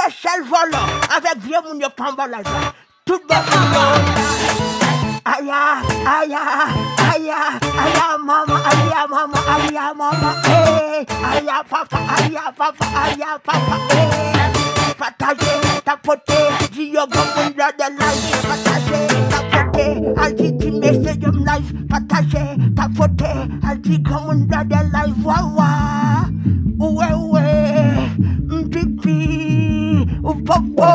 seul volant, avec vieux moun yo pamba la joie. Tout bon monde. Aya, aya, aya, aya mama, hey, aya papa, hey. Partager, tapoter, dis yo gomun la de life. Partager, tapoter, al di ti message of life. Partager, tapoter, al di gomun la de life. Wawa, uwe, mpipi, upopo.